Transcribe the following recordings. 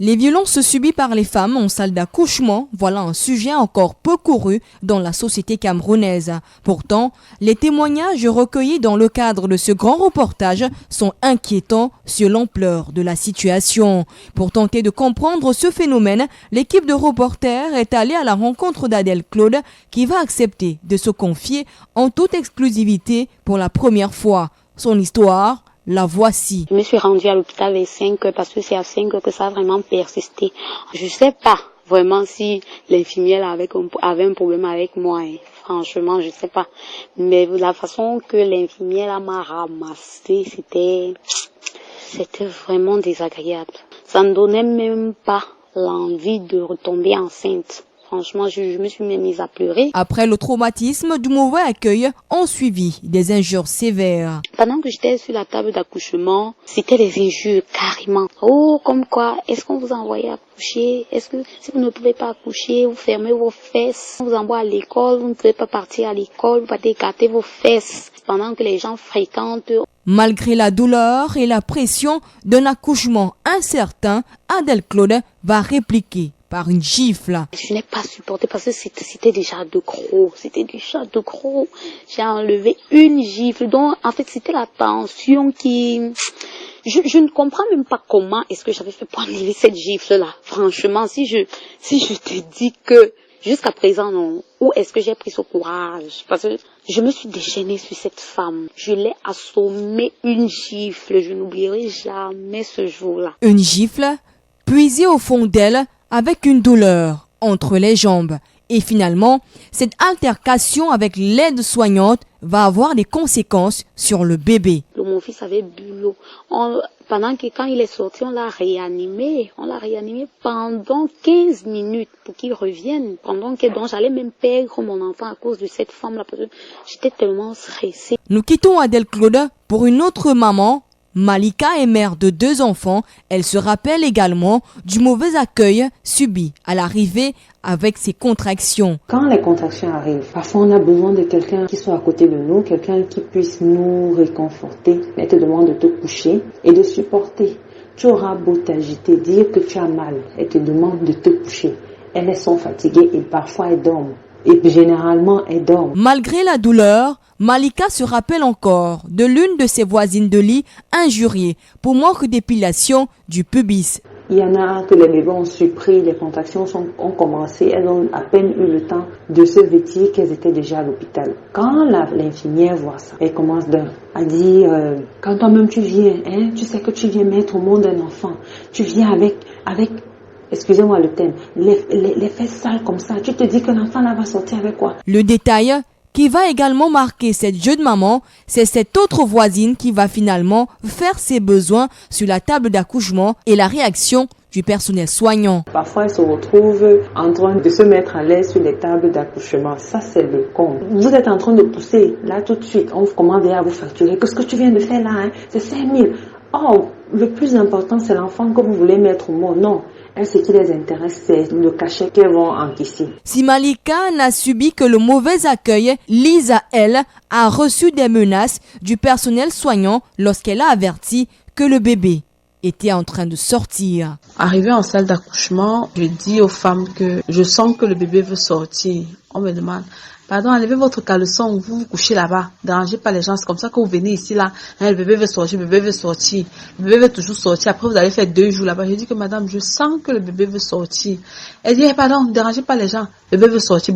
Les violences subies par les femmes en salle d'accouchement, voilà un sujet encore peu couru dans la société camerounaise. Pourtant, les témoignages recueillis dans le cadre de ce grand reportage sont inquiétants sur l'ampleur de la situation. Pour tenter de comprendre ce phénomène, l'équipe de reporters est allée à la rencontre d'Adèle Claude qui va accepter de se confier en toute exclusivité pour la première fois. Son histoire, la voici. Je me suis rendue à l'hôpital vers 5 heures parce que c'est à 5 heures que ça a vraiment persisté. Je sais pas vraiment si l'infirmière avait un problème avec moi. Franchement, je sais pas. Mais la façon que l'infirmière m'a ramassée, c'était vraiment désagréable. Ça ne donnait même pas l'envie de retomber enceinte. Franchement, je me suis mise à pleurer. Après le traumatisme du mauvais accueil, ont suivi des injures sévères. Pendant que j'étais sur la table d'accouchement, c'était des injures carrément. Oh, comme quoi, est-ce qu'on vous a envoyé accoucher? Est-ce que si vous ne pouvez pas accoucher, vous fermez vos fesses? On vous envoie à l'école, vous ne pouvez pas partir à l'école, vous pouvez écarter vos fesses pendant que les gens fréquentent. Malgré la douleur et la pression d'un accouchement incertain, Adèle Claude va répliquer par une gifle. Je n'ai pas supporté parce que c'était déjà de gros. J'ai enlevé une gifle. Donc, en fait, c'était la tension qui... Je ne comprends même pas comment est-ce que j'avais fait pour enlever cette gifle-là. Franchement, si je te dis que jusqu'à présent, non, où est-ce que j'ai pris ce courage? Parce que je me suis déchaînée sur cette femme. Je l'ai assommée une gifle. Je n'oublierai jamais ce jour-là. Une gifle puisée au fond d'elle avec une douleur entre les jambes. Et finalement, cette altercation avec l'aide-soignante va avoir des conséquences sur le bébé. Mon fils avait bu l'eau. Pendant que quand il est sorti, on l'a réanimé. Pendant 15 minutes pour qu'il revienne. Donc j'allais même perdre mon enfant à cause de cette femme-là. Parce que j'étais tellement stressée. Nous quittons Adèle Claude pour une autre maman. Malika est mère de 2 enfants. Elle se rappelle également du mauvais accueil subi à l'arrivée avec ses contractions. Quand les contractions arrivent, parfois on a besoin de quelqu'un qui soit à côté de nous, quelqu'un qui puisse nous réconforter. Elle te demande de te coucher et de supporter. Tu auras beau t'agiter, dire que tu as mal. Elle te demande de te coucher. Elles sont fatiguées et parfois elles dorment. Et généralement elles dorment. Malgré la douleur, Malika se rappelle encore de l'une de ses voisines de lit injuriée pour manque d'épilation du pubis. Il y en a que les bébés ont surpris, les contractions ont commencé, elles ont à peine eu le temps de se vêtir qu'elles étaient déjà à l'hôpital. Quand l'infirmière voit ça, elle commence à dire, quand toi-même tu viens, tu sais que tu viens mettre au monde un enfant, tu viens avec excusez-moi le thème, les fesses sales comme ça, tu te dis que l'enfant là va sortir avec quoi? Le détail qui va également marquer cette jeune maman, c'est cette autre voisine qui va finalement faire ses besoins sur la table d'accouchement et la réaction du personnel soignant. Parfois, elles se retrouvent en train de se mettre à l'aise sur les tables d'accouchement. Ça, c'est le con. Vous êtes en train de pousser, là, tout de suite. On commence à vous facturer. Qu'est-ce que tu viens de faire là? C'est 5 000. Oh, le plus important, c'est l'enfant que vous voulez mettre au monde. Non. Ce qui les intéresse, c'est le cachet qu'elles vont encaisser. Si Malika n'a subi que le mauvais accueil, Lisa, elle, a reçu des menaces du personnel soignant lorsqu'elle a averti que le bébé était en train de sortir. Arrivée en salle d'accouchement, je dis aux femmes que je sens que le bébé veut sortir. On me demande, pardon, enlevez votre caleçon, vous vous couchez là-bas, dérangez pas les gens, c'est comme ça que vous venez ici là, le bébé veut sortir, le bébé veut toujours sortir, après vous allez faire 2 jours là-bas. Je dis que madame, je sens que le bébé veut sortir. Elle dit, pardon, dérangez pas les gens, le bébé veut sortir,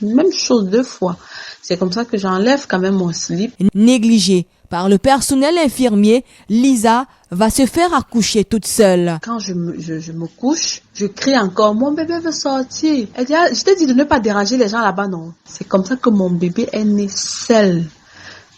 même chose 2 fois. C'est comme ça que j'enlève quand même mon slip. Négligée par le personnel infirmier, Lisa va se faire accoucher toute seule. Quand je me couche, je crie encore, mon bébé veut sortir. Elle dit, je t'ai dit de ne pas déranger les gens là-bas, non. C'est comme ça que mon bébé est né seul.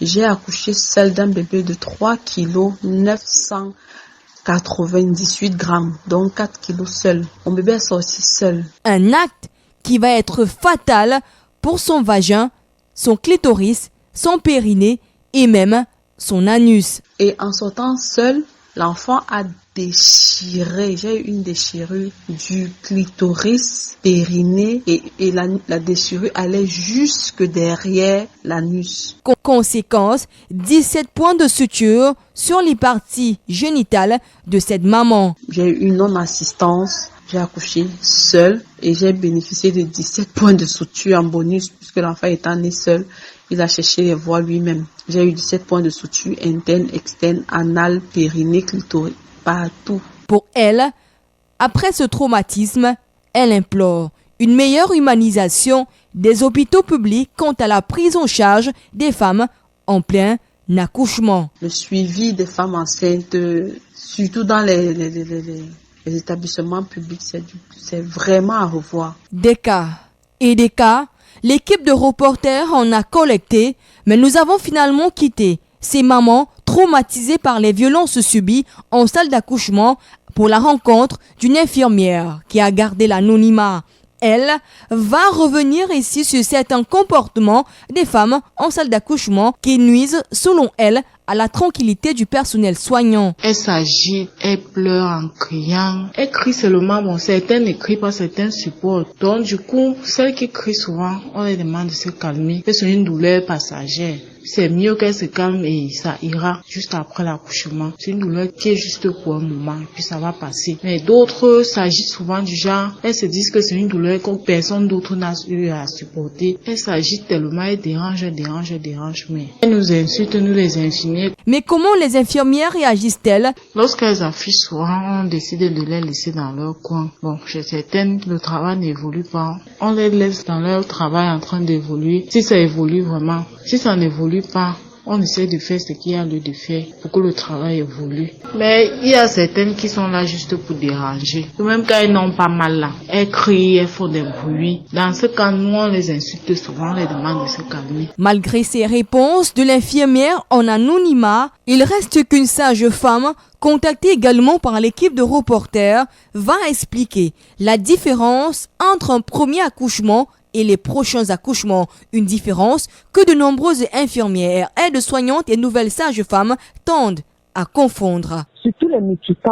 J'ai accouché seul d'un bébé de 3 kg 998 grammes, donc 4 kg seul. Mon bébé est sorti seul. Un acte qui va être fatal pour son vagin, son clitoris, son périnée et même son anus. Et en sortant seul, l'enfant a déchirée. J'ai eu une déchirure du clitoris, périnée et la déchirure allait jusque derrière l'anus. Conséquence, 17 points de suture sur les parties génitales de cette maman. J'ai eu une non-assistance. J'ai accouché seule et j'ai bénéficié de 17 points de suture en bonus puisque l'enfant étant né seul, il a cherché les voies lui-même. J'ai eu 17 points de suture interne, externe, anal, périnée, clitoris, partout. Pour elle, après ce traumatisme, elle implore une meilleure humanisation des hôpitaux publics quant à la prise en charge des femmes en plein accouchement. Le suivi des femmes enceintes, surtout dans les établissements publics, c'est vraiment à revoir. Des cas et des cas, l'équipe de reporters en a collecté, mais nous avons finalement quitté ces mamans traumatisées par les violences subies en salle d'accouchement pour la rencontre d'une infirmière qui a gardé l'anonymat. Elle va revenir ici sur certains comportements des femmes en salle d'accouchement qui nuisent, selon elle, à la tranquillité du personnel soignant. Elle s'agite, elle pleure en criant. Elle crie seulement, bon, certaines ne crient pas, certaines supportent. Donc, du coup, celles qui crient souvent, on les demande de se calmer. C'est une douleur passagère. C'est mieux qu'elle se calme et ça ira juste après l'accouchement. C'est une douleur qui est juste pour un moment et puis ça va passer. Mais d'autres s'agitent souvent du genre, elles se disent que c'est une douleur que personne d'autre n'a eu à supporter. Elles s'agitent tellement, elles dérangent, mais elles nous insultent, nous les infirmiers. Mais comment les infirmières réagissent-elles? Lorsqu'elles affichent souvent, on décide de les laisser dans leur coin. Bon, chez certaines, le travail n'évolue pas. On les laisse dans leur travail en train d'évoluer. Si ça évolue vraiment, si ça n'évolue pas, on essaie de faire ce qu'il y a lieu de faire pour que le travail évolue. Mais il y a certaines qui sont là juste pour déranger. Même quand elles n'ont pas mal là, elles crient, elles font des bruits. Dans ce cas, nous, on les insulte souvent, on les demande de se calmer. Malgré ces réponses de l'infirmière en anonymat, il reste qu'une sage femme, contactée également par l'équipe de reporters, va expliquer la différence entre un premier accouchement et les prochains accouchements, une différence que de nombreuses infirmières, aides-soignantes et nouvelles sages-femmes tendent à confondre. Surtout les multiples,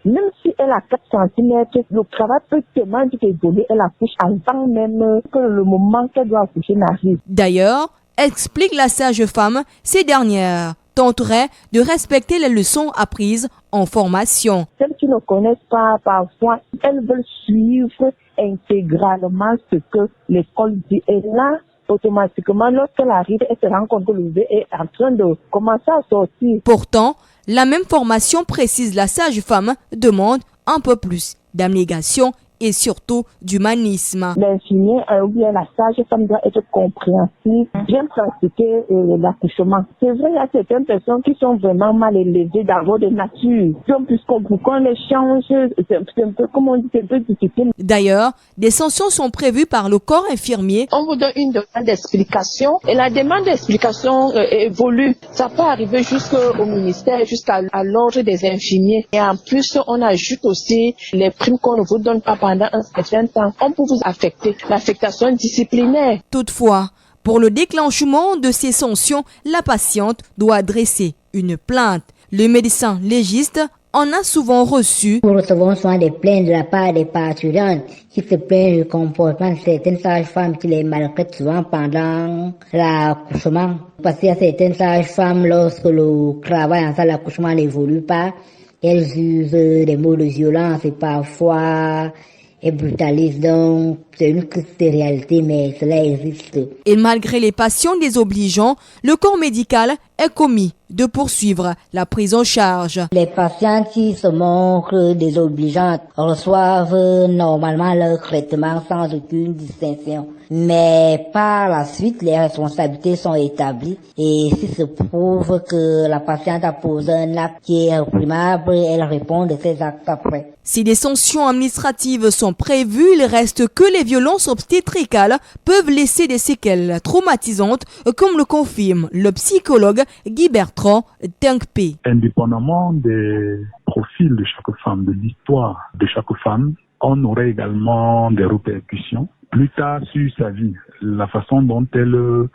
même si elle a 4 cm, le travail peut tellement évoluer, elle accouche avant même que le moment qu'elle doit accoucher n'arrive. D'ailleurs, explique la sage-femme, ces dernières tenteraient de respecter les leçons apprises en formation. Celles qui ne connaissent pas, parfois, elles veulent suivre intégralement ce que l'école dit. Et là, automatiquement, lorsqu'elle arrive, elle se rend compte que le bébé est en train de commencer à sortir. Pourtant, la même formation, précise la sage-femme, demande un peu plus d'abnégation et surtout d'humanisme. L'infirmière ou bien la sage-femme doit être compréhensive, bien pratiquer l'accouchement. C'est vrai, il y a certaines personnes qui sont vraiment mal élevées d'abord de nature. Donc, puisqu'on les change, c'est un peu, comme on dit, c'est un peu difficile. D'ailleurs, des sanctions sont prévues par le corps infirmier. On vous donne une demande d'explication et la demande d'explication évolue. Ça peut arriver jusqu'au ministère, jusqu'à l'ordre des infirmiers. Et en plus, on ajoute aussi les primes qu'on ne vous donne pas pendant un certain temps. On peut vous affecter. L'affectation disciplinaire. Toutefois, pour le déclenchement de ces sanctions, la patiente doit adresser une plainte. Le médecin légiste en a souvent reçu. Nous recevons souvent des plaintes de la part des parturientes qui se plaignent du comportement de certaines sages-femmes qui les maltraitent souvent pendant l'accouchement. Parce qu'il y a certaines sages-femmes, lorsque le travail en salle d'accouchement n'évolue pas, elles usent des mots de violence et parfois elles brutalisent. Donc, c'est une triste réalité, mais cela existe. Et malgré les passions désobligeants, le corps médical est commis de poursuivre la prise en charge. Les patientes qui se montrent désobligeantes reçoivent normalement leur traitement sans aucune distinction. Mais par la suite, les responsabilités sont établies et s'il se prouve que la patiente a posé un acte qui est réprimable, elle répond de ses actes après. Si des sanctions administratives sont prévues, il reste que les violences obstétricales peuvent laisser des séquelles traumatisantes, comme le confirme le psychologue Guy Bertrand Tenkpé. Indépendamment des profils de chaque femme, de l'histoire de chaque femme, on aurait également des répercussions plus tard sur sa vie, la façon dont elle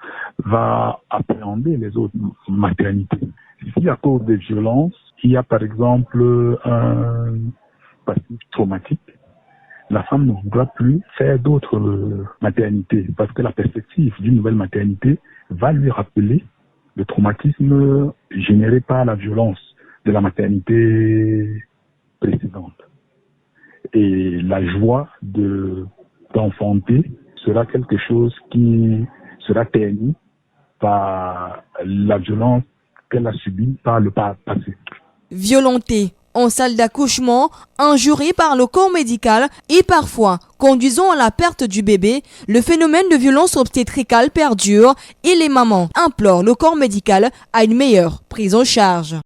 va appréhender les autres maternités. Si à cause des violences, il y a par exemple un passif traumatique, la femme ne voudra plus faire d'autres maternités parce que la perspective d'une nouvelle maternité va lui rappeler le traumatisme généré par la violence de la maternité précédente. Et la joie d'enfanter sera quelque chose qui sera terni par la violence qu'elle a subie par le passé. Violentée en salle d'accouchement, injuriée par le corps médical et parfois conduisant à la perte du bébé, le phénomène de violence obstétricale perdure et les mamans implorent le corps médical à une meilleure prise en charge.